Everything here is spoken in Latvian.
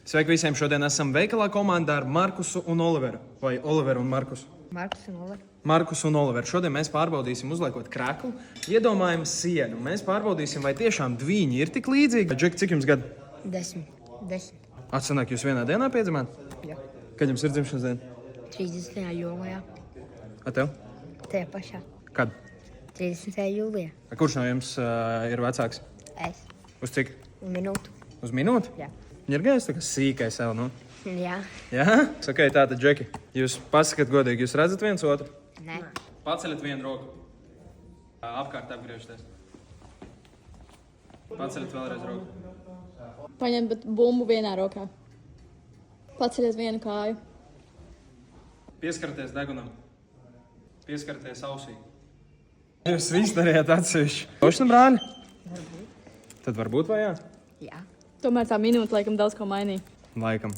Sveiki visiem! Šodien esam veikalā komandā ar Markusu un Oliveru. Vai Oliveru un Markusu? Markus un Oliveru. Šodien mēs pārbaudīsim, uzliekot krēklu, iedomājumu sienu. Mēs pārbaudīsim, vai tiešām dviņi ir tik līdzīgi. Džeki, cik jums gadu? 10. Atsanāk, jūs vienā dienā piedzimāt? Jā. Kad jums ir dzimšanas diena? 30. jūlijā. A tev? Tajā pašā. Kad? 30. jūlijā. A kurš no jums ir vecāks? Es. Uz cik? Minūtu. Uz minūti? Jā. Ir gājis tā kā sīkai sev, nu? Jā. Jā? Ok, tātad, Džeki, jūs pasakat godīgi, jūs redzat viens otru? Nē. Paceļat vienu roku. Apkārt apgriežties. Paceļat vēlreiz roku. Paņemt bumbu vienā rokā. Paceļiet vienu kāju. Pieskarties degunam. Pieskarties ausī. Jūs visi darījāt atsevišķi. Tošana, brāļi? Varbūt. Tad varbūt vai jā? Jā. Tomēr tā minūte laikam daudz ko mainīja. Laikam.